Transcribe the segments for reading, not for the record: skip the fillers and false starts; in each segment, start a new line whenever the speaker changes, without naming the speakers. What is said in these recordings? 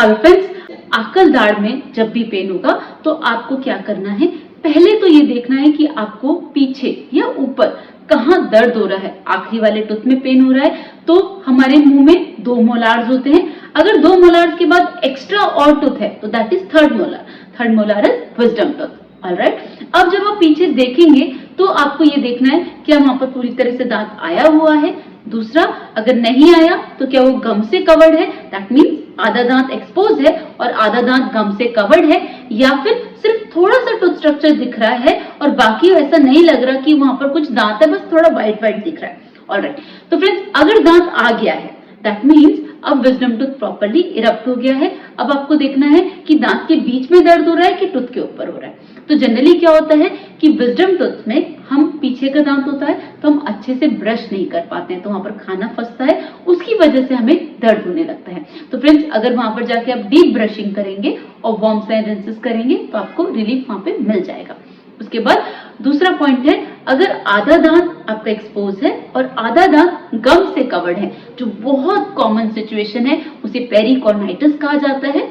Hello friends, आकल दाढ़ में जब भी पेन होगा तो आपको क्या करना है, पहले तो ये देखना है कि आपको पीछे या ऊपर कहाँ दर्द हो रहा है। आखिरी वाले टूथ में पेन हो रहा है तो हमारे मुंह में 2 मोलार्स होते हैं। अगर 2 मोलार्स के बाद एक्स्ट्रा और टूथ है तो that is third molar. Third molar is wisdom tooth. Alright, अब जब आप पीछे देखेंगे तो आपको ये देखना है क्या वहां पर पूरी तरह से दांत आया हुआ है। दूसरा, अगर नहीं आया तो क्या वो गम से कवर्ड है, दैट मीन्स आधा दांत एक्सपोज है और आधा दांत गम से कवर्ड है, या फिर सिर्फ थोड़ा सा टूथ स्ट्रक्चर दिख रहा है और बाकी ऐसा नहीं लग रहा कि वहां पर कुछ दांत है, बस थोड़ा व्हाइट व्हाइट दिख रहा है। ऑलराइट, तो फ्रेंड्स अगर दांत आ गया है दैट मीन्स अब विजडम टूथ प्रॉपर्ली इरप्ट हो गया है। अब आपको देखना है कि दांत के बीच में दर्द हो रहा है कि टूथ के ऊपर हो रहा है। तो जनरली क्या होता है कि विजडम टूथ में हम पीछे का दांत होता है तो हम अच्छे से ब्रश नहीं कर पाते हैं, तो वहां पर खाना फंसता है, उसकी वजह से हमें दर्द होने लगता है। तो फ्रेंड्स अगर वहां पर जाके आप डीप ब्रशिंग करेंगे और वार्म एंड रिंसेस करेंगे तो आपको रिलीफ वहां पे मिल जाएगा। उसके बाद दूसरा पॉइंट है, अगर आधा दांत आपका एक्सपोज है और आधा दांत गम से कवर्ड है, जो बहुत कॉमन सिचुएशन है, उसे पेरिकोनाइटिस कहा जाता है।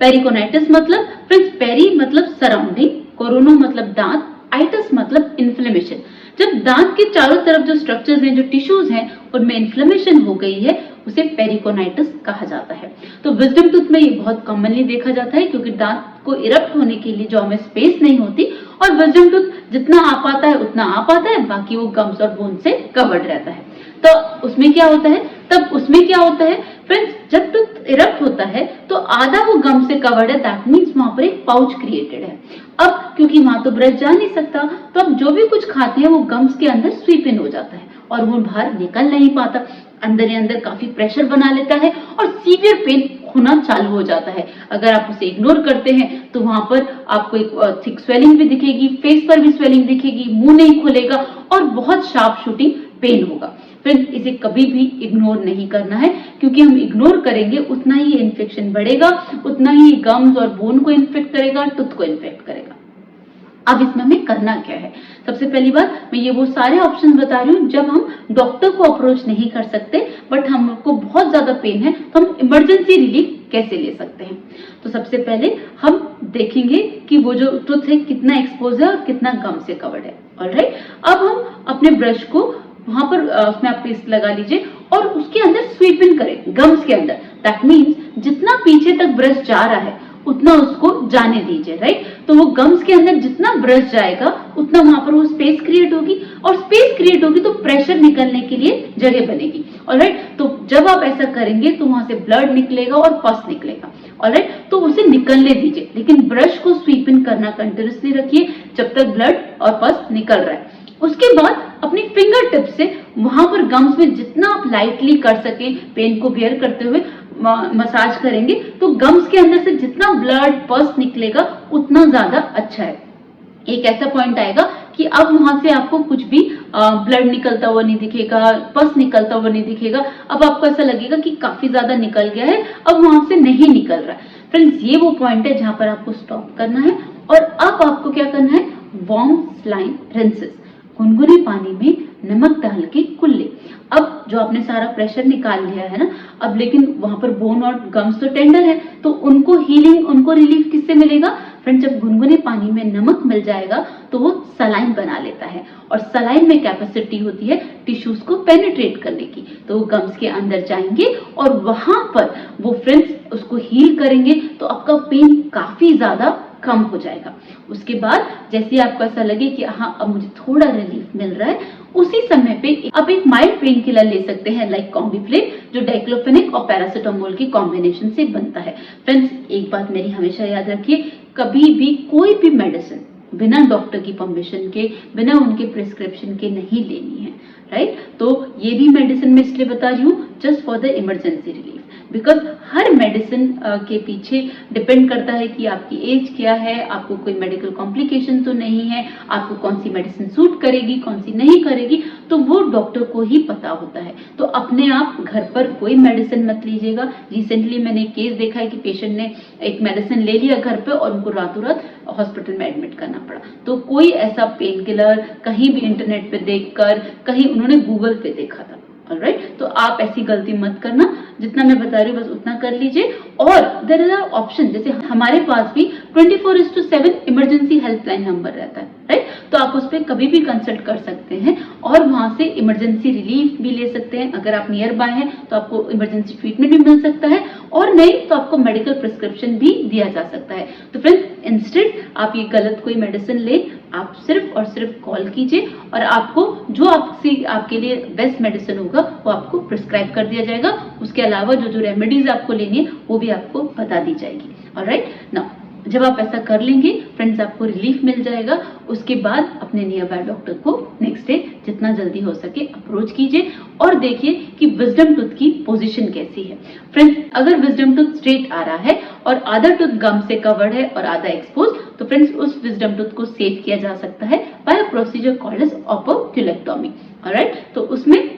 पेरिकोनाइटिस मतलब फ्रेंड्स, पेरी मतलब सराउंडिंग, कोरोनो मतलब दांत, आइटिस मतलब इन्फ्लेमेशन। जब दांत के चारों तरफ जो स्ट्रक्चर्स हैं, जो टिश्यूज हैं, उनमें इन्फ्लेमेशन हो गई है, उसे पेरिकोनाइटिस कहा जाता है। तो विजडम टूथ में ये बहुत कॉमनली देखा जाता है क्योंकि दांत को इरप्ट होने के लिए जॉ में स्पेस नहीं होती और विजडम टूथ जितना आ पाता है उतना आ पाता है, बाकी वो गम्स और बोन से कवर्ड रहता है। तो उसमें क्या होता है, फ्रेंड्स, जब टूथ इरप्ट होता है तो आधा वो गम से कवर्ड है, दैट मीन्स वहां पर एक पाउच क्रिएटेड है। अब क्योंकि वहां तो ब्रश जा नहीं सकता तो अब जो भी कुछ खाते हैं वो गम्स के अंदर स्वीप इन हो जाता है और वो बाहर निकल नहीं पाता, अंदर ही अंदर काफी प्रेशर बना लेता है और सीवियर पेन होना चालू हो जाता है। अगर आप उसे इग्नोर करते हैं तो वहां पर आपको एक थिक स्वेलिंग भी दिखेगी, फेस पर भी स्वेलिंग दिखेगी, मुंह नहीं खुलेगा और बहुत शार्प शूटिंग पेन होगा। फ्रेंड्स इसे कभी भी इग्नोर नहीं करना है, क्योंकि हम इग्नोर करेंगे उतना ही इन्फेक्शन बढ़ेगा, उतना ही गम्स और बोन को इन्फेक्ट करेगा, टूथ को इन्फेक्ट करेगा। अब इसमें हमें करना क्या है, सबसे पहली बात मैं ये वो सारे ऑप्शन बता रही हूँ जब हम डॉक्टर को अप्रोच नहीं कर सकते बट हमको बहुत ज्यादा पेन है तो हम इमरजेंसी रिलीफ कैसे ले सकते हैं। तो सबसे पहले हम देखेंगे कि वो जो टूथ है कितना एक्सपोज है और कितना गम से कवर्ड है। ऑलराइट, अब हम अपने ब्रश को वहां पर उसमें आप पेस्ट लगा लीजिए और उसके अंदर स्वीप इन करें गम्स के अंदर, दैट मीन्स जितना पीछे तक ब्रश जा रहा है उतना उसको जाने दीजिए। राइट, तो वो गम्स के अंदर जितना ब्रश जाएगा उतना वहां पर वो स्पेस क्रिएट होगी और स्पेस क्रिएट होगी तो प्रेशर निकलने के लिए जगह बनेगी। ऑलराइट, तो जब आप ऐसा करेंगे तो वहां से ब्लड निकलेगा और पस निकलेगा। ऑलराइट, तो उसे निकलने दीजिए, लेकिन ब्रश को स्वीप इन करना कंटिन्यूअसली रखिए जब तक ब्लड और पस निकल रहा है। उसके बाद अपनी फिंगर टिप से वहां पर गम्स में जितना आप लाइटली कर सके पेन को बेयर करते हुए मसाज करेंगे तो गम्स के अंदर से जितना ब्लड पस निकलेगा उतना ज्यादा अच्छा है। एक ऐसा पॉइंट आएगा कि अब वहां से आपको कुछ भी ब्लड निकलता हुआ नहीं दिखेगा, पस निकलता हुआ नहीं दिखेगा। अब आपको ऐसा लगेगा कि काफी ज्यादा निकल गया है, अब वहां से नहीं निकल रहा है। फ्रेंड्स ये वो पॉइंट है जहां पर आपको स्टॉप करना है और अब आपको क्या करना है, वार्म सलाइन रिंसेस, गुनगुने पानी में नमक डाल के कुल्ले। अब जो आपने सारा प्रेशर निकाल लिया है ना, अब लेकिन वहां पर बोन और गम्स तो टेंडर है तो उनको हीलिंग, उनको रिलीफ किससे मिलेगा। फ्रेंड जब गुनगुने पानी में नमक मिल जाएगा तो वो सलाइन बना लेता है और सलाइन में कैपेसिटी होती है टिश्यूज को पेनिट्रेट करने की, तो वो गम्स के अंदर जाएंगे और वहां पर वो फ्रेंड्स उसको हील करेंगे तो आपका पेन काफी ज्यादा कम हो जाएगा। उसके बाद जैसे आपको ऐसा लगे कि हाँ अब मुझे थोड़ा रिलीफ मिल रहा है, उसी समय पे आप एक माइल्ड पेन किलर ले सकते हैं लाइक कॉम्बिफ्लेम, जो डाइक्लोफेनेक और पैरासिटामोल की कॉम्बिनेशन से बनता है। फ्रेंड्स एक बात मेरी हमेशा याद रखिए, कभी भी कोई भी मेडिसिन बिना डॉक्टर की परमिशन के, बिना उनके प्रिस्क्रिप्शन के नहीं लेनी है। राइट, तो ये भी मेडिसिन मैं इसलिए बता रही हूँ just for the emergency relief, because her medicine के पीछे डिपेंड करता है कि आपकी एज क्या है, आपको कोई मेडिकल कॉम्प्लिकेशन तो नहीं है, आपको कौन सी मेडिसिन सूट करेगी कौन सी नहीं करेगी, तो वो डॉक्टर को ही पता होता है। तो अपने आप घर पर कोई मेडिसिन मत लीजिएगा। रिसेंटली मैंने केस देखा है कि पेशेंट ने एक मेडिसिन ले लिया घर पे और उनको रातों रात हॉस्पिटल में एडमिट करना पड़ा। तो कोई ऐसा पेन किलर कहीं भी इंटरनेट पे देखकर, कहीं उन्होंने गूगल पे देखा था, ऑलराइट, तो आप ऐसी गलती मत करना, जितना मैं बता रही हूँ बस उतना कर लीजिए। और देयर आर ऑप्शन, जैसे हमारे पास भी 24/7 इमरजेंसी हेल्पलाइन नंबर रहता है, राइट, तो आप उस पर कभी भी कंसल्ट कर सकते हैं और वहां से इमरजेंसी रिलीफ भी ले सकते हैं। अगर आप नियर बाय हैं तो आपको इमरजेंसी ट्रीटमेंट भी मिल सकता है, और नहीं तो आपको मेडिकल प्रिस्क्रिप्शन भी दिया जा सकता है। तो फ्रेंड्स, इंस्टेड आप ये गलत कोई मेडिसिन ले, आप सिर्फ और सिर्फ कॉल कीजिए और आपको जो आपके लिए बेस्ट मेडिसिन होगा वो आपको प्रिस्क्राइब कर दिया जाएगा। उसके अलावा जो जो रेमेडीज आपको लेनी है वो भी आपको बता दी जाएगी। ऑलराइट, नाउ जब आप ऐसा कर लेंगे फ्रेंड्स, आपको रिलीफ मिल जाएगा। उसके बाद अपने नियर बाय डॉक्टर को नेक्स्ट डे जितना जल्दी हो सके अप्रोच कीजिए और देखिए कि विजडम टूथ की पोजीशन कैसी है। फ्रेंड्स, अगर विजडम टूथ स्ट्रेट आ रहा है और आधा टूथ गम से कवर्ड है और आधा एक्सपोज, तो फ्रेंड्स उस विजडम टूथ को सेव किया जा सकता है by a procedure called as operculectomy. Alright, तो उसमें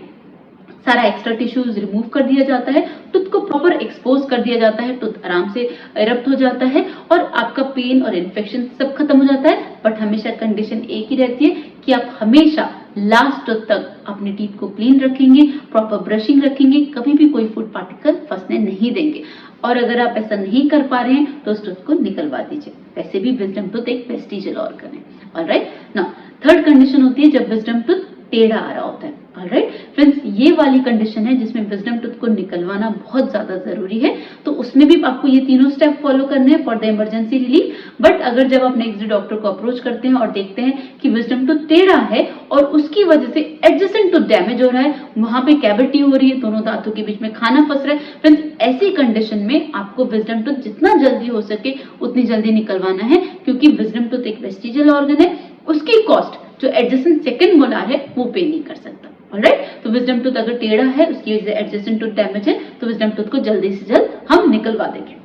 सारा एक्स्ट्रा टिश्यूज रिमूव कर दिया जाता है, टूथ को प्रॉपर एक्सपोज कर दिया जाता है, टूथ आराम से इरप्ट हो जाता है और आपका पेन और इन्फेक्शन सब खत्म हो जाता है। बट हमेशा कंडीशन एक ही रहती है कि आप हमेशा लास्ट टूथ तक अपने टीथ को क्लीन रखेंगे, प्रॉपर ब्रशिंग रखेंगे, कभी भी कोई फूड पार्टिकल फंसने नहीं देंगे। और अगर आप ऐसा नहीं कर पा रहे हैं तो उस टूथ को निकलवा दीजिए। वैसे भी विजडम टूथ एक वेस्टिजियल ऑर्गन है। ऑलराइट, नाउ थर्ड कंडीशन होती है जब विजडम टूथ टेढ़ा आ रहा होता है। ऑलराइट फ्रेंड्स, ये वाली कंडीशन है जिसमें विजडम टूथ को निकलवाना बहुत ज्यादा जरूरी है। तो उसमें भी आपको ये तीनों स्टेप फॉलो करने हैं for the emergency relief. But अगर जब आप नेक्स्ट डे डॉक्टर को अप्रोच करते हैं और देखते हैं कि विजडम टूथ टेढ़ा है और उसकी वजह से एडजेसेंट टूथ डैमेज हो रहा है, वहां पे कैविटी हो रही है, दोनों दांतों के बीच में खाना फंस रहा है, फ्रेंड्स ऐसी कंडीशन में आपको विजडम टूथ जितना जल्दी हो सके उतनी जल्दी निकलवाना है, क्योंकि विजडम टूथ एक वेस्टिजियल ऑर्गन है। उसकी कॉस्ट जो एडजेसेंट सेकंड मोलार है वो पे नहीं कर सकता। ऑलराइट, तो विजडम टूथ अगर टेढ़ा है, उसकी वजह से एडजेसेंट टूथ डैमेज है, तो विजडम टूथ को जल्दी से जल्द हम निकलवा देंगे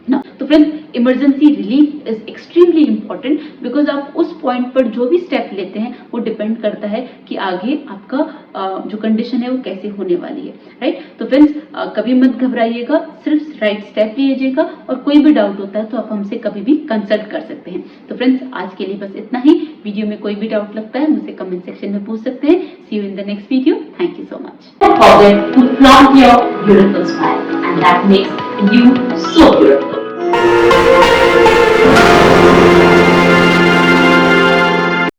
ना। तो friends, emergency relief is extremely important because आप उस पॉइंट पर जो भी स्टेप लेते हैं वो डिपेंड करता है कि आगे आपका जो कंडीशन है वो कैसे होने वाली है। राइट, तो फ्रेंड्स कभी मत घबराइएगा, सिर्फ राइट स्टेप लीजिएगा और कोई भी डाउट होता है तो आप हमसे कभी भी कंसल्ट कर सकते हैं। तो फ्रेंड्स, आज के लिए बस इतना ही। वीडियो में कोई भी डाउट लगता है मुझसे कमेंट सेक्शन में पूछ सकते हैं। See you in the next video. Thank you so much.
Don't forget to flaunt your beautiful smile, and that makes you so beautiful.